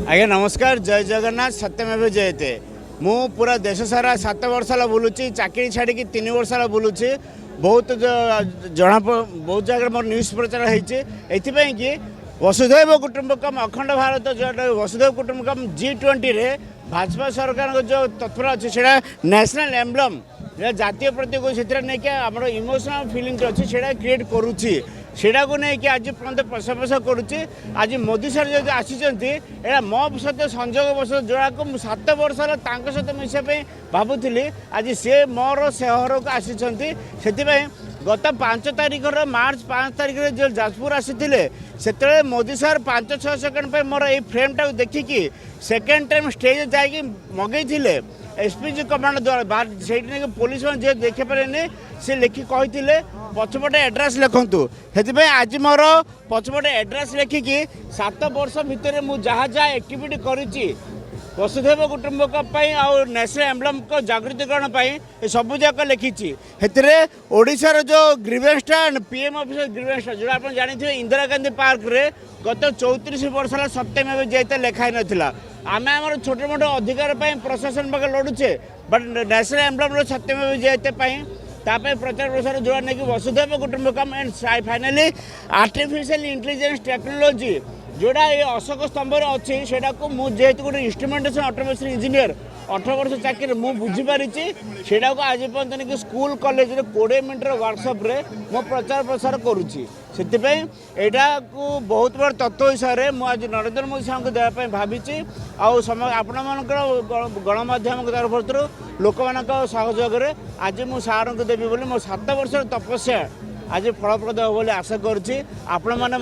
आज्ञा नमस्कार जय जगन्नाथ सत्यमेव जयते मु पूरा देश सारा 7 वर्ष है बुलूची चाकरी छाड़ी 3 वर्ष है बुलूची बहुत जना बहुत जगह मोर न्यूज प्रचार होती कि वसुधैव कुटुंबकम अखंड भारत जो वसुधैव कुटुंबकम G20 रे भाजपा सरकार जो तत्पर अच्छे से नेशनल एम्ब्लम जातीय प्रतीक से नहीं कि आम इमोशनल फिलिंग अच्छी से क्रिएट करुच्ची सेटा को नहीं कि आज पर्यटन प्रशंसा करुच्ची आज मोदी सर जो आसी मो सहित संजोग बस जोड़ा को 7 वर्ष सहित मिसाई भावुली आज सी मोर सहर को आसी से गत 5 तारिख मार्च 5 तारिख जो जाजपुर आसी से मोदी सर 5-6 सेकेंड मोर ये फ्रेम टाक देखिकी सेकेंड टाइम स्टेज जाकि मगई एसपीजी कमांड द्वारा से पुलिस मैंने देखी पारे सी लिखि कही पछपटे एड्रेस लिखु से आज मोर पछपटे एड्रेस लिखिकी 7 वर्ष भितर मुझे जहाँ जहाँ एक्टिविटी करी वसुधैव कुटुंबक आउ नेशनल एम्ब्लम को जागृतिकरण सबूक लिखी ओडिशार जो ग्रीवेंसटा पीएम ऑफिस ग्रीवेंसटा जो आप जानते इंदिरा गांधी पार्क रे गत 34 वर्ष है सत्यमेव जयते लिखाई नाला आम आम छोटे मोटे अधिकार प्रशासन पाखे लड़ुचे बट नेशनल एम्ब्लम सत्यमेव जयते प्रचार प्रसार जोड़ा नहीं कि वसुधैव कुटुंबकम and finally artificial intelligence technology जोड़ा ये अशोक स्तंभ अच्छी से मुझे गोटे इंस्ट्रुमेंटेशन ऑटोमेशन इंजीनियर 18 वर्ष चाकरी मुझे बुझीपारी से आज पर्यटन कि स्कूल कॉलेज 20 मिनटर वर्कशॉप रे मो प्रचार प्रसार करुच्ची से बहुत बड़ तत्व हिसाब से मुझे आज नरेंद्र मोदी साहब को देवाई भावी आपण मान गणमाध्यम तरफ लोक मान सहयोग आज मुझे सार को देवी बोली मो 7 वर्ष तपस्या आज फलप्रद हो बोले आशा करुच्ची आपण मैंने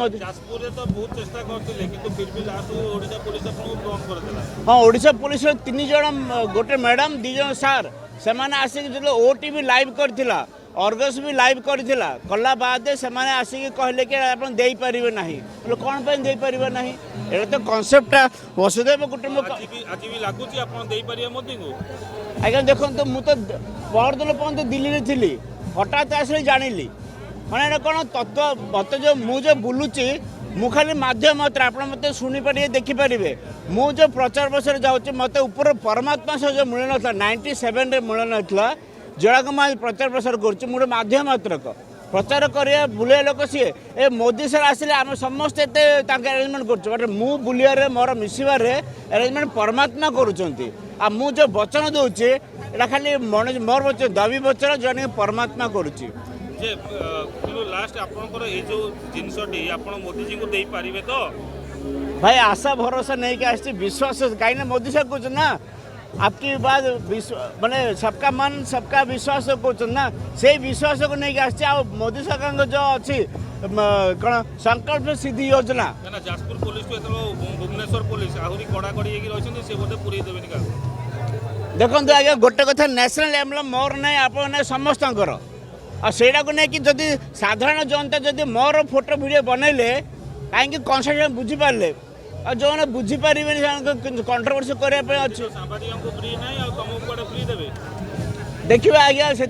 हाँ ओडिशा पुलिस 3 जन गोटे मैडम 2 जन सार से आसिक जो ओटीवी लाइव करथिला अर्गस भी लाइव करथिला कला बाद से आसिक कहले कि आप दे पारिबे नहीं बोले कौन पे दे पारिबे नहीं एटा तो कांसेप्ट वसुधैव कुटुंबक आज भी लागुची आपण दे पारिबे मोदी को आज्ञा देखो मु तो परदिन पर्यंत दिल्ली रे थिली हठात आसले जानिली मैंने कौन तत्व मत जो मुझे बुलूची मु खाली माध्यम मात्र आप शुणिपारे देखिपारे मुझे प्रचार प्रसार जाऊँगी मत ऊपर परमात्मा सह जो मिल ना 97 रे मिल ना जोड़ा को मैं प्रचार प्रसार कर माध्यम मात्र प्रचार कर बुले लोक सी ए मोदी सर आसिले आम समस्त अरेंजमेंट कर मु बुलिया मोर मिसबार अरेंजमेंट परमात्मा करुँच आ मु जो वचन दूचे एटा खाली मोर वचन दाबी वचन जो परमात्मा करुँची लास्ट आपनकर ए जो जिनसटी आपण मोदी जी को दे पारिबे तो भाई आशा भरोसा नहीं कि आसी विश्वास कहीं मोदी साहब कहते ना आपकी बात माने सबका मन सबका विश्वास कहते ना से विश्वास को नहीं आसी मोदी सरकार जो अच्छी कौन संकल्प सिद्धि योजना जाजपुर पुलिस को भुवनेश्वर पुलिस आहरी कड़ाकड़ी रही से बोधे पूरी देवे का देखो आज्ञा गोटे कथा नेशनल एम्ब्लम मोर नहीं आप समस्त और सेटा को नहीं कि जदि साधारण जनता जदि मोर फोटो वीडियो बनइले कहीं कनसेप्ट बुझीपारे और जो मैंने बुझीपारे कंट्रोवर्सी करने अच्छे देखिए आज्ञा से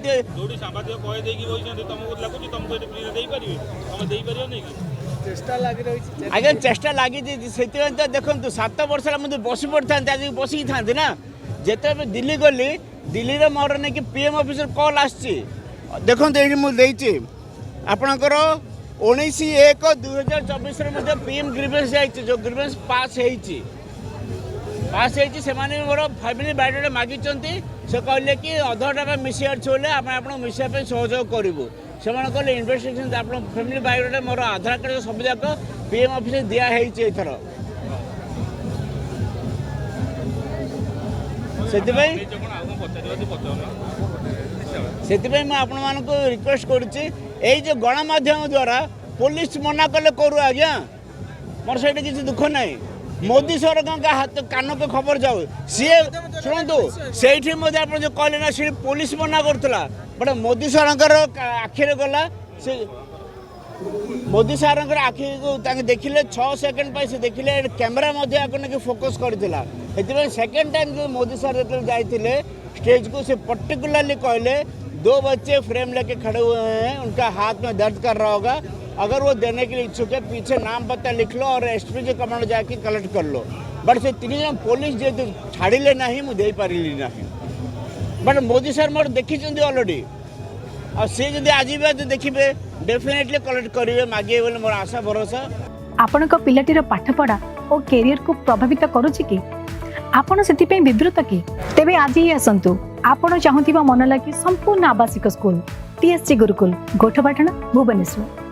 आज्ञा चेष्टा लगी से देखो 7 वर्ष मुझे बसी पड़ी था आज बसिकी था ना जिते दिल्ली गली दिल्ली में मोर नहीं कि पीएम ऑफिसर कॉल आसी देखो ये मुझे आपणकर 19/1/2024 मुझे पीएम ग्रीवेंस जाइए जो ग्रीवेंस पास होती से मोर फैमिली बायोडाटा मागी से कहले कि 10 मिसार बोले आम आप मिसाई सहयोग करूँ से कहले इन्वेस्टिगेशन आप फैमिली बायोडाटा मोर आधार कार्ड सब जाक पीएम ऑफिस दिखाई एथर से रिक्वेस्ट करुच्ची जो गणमाध्यम द्वारा पुलिस मना कले करू आज्ञा मोर से किसी दुख ना मोदी सरकार का हाथ कान को खबर जाऊ सी शुणु से आप जो कहले ना सी पुलिस मना करूला बट मोदी सरकार आखिरे गला से मोदी सर आखि को देखिले 6 सेकेंड से देखिले कैमेरा फोकस करथिला सेकेंड टाइम मोदी सर जो जाइए स्टेज को से पर्टिकुलरली कहले 2 बच्चे फ्रेम लेके खड़े हुए हैं उनका हाथ में दर्द कर रहा होगा अगर वो देने के लिए इच्छुक है पीछे नाम पता लिख लो और एसपीजी कमांड जाके कलेक्ट कर लो बट से 3 जन पुलिस जे छाड़िले ना मुझे पारिली ना बट मोदी सर मोर देखी अलरेडी और सी जब आज भी देखिए डेफिनेटली कलेक्ट करेंगे मागे बोले मोर आशा भरोसा। आपणक पिलाटीर पाठपढ़ा और कैरियर को प्रभावित करुछि कि आपण से विवृत कि तेबे आज ही आसतु आपण चाहूथिबा मन लगी संपूर्ण आवासिक स्कूल टीएससी गुरुकुल गोठपाटण भुवनेश्वर।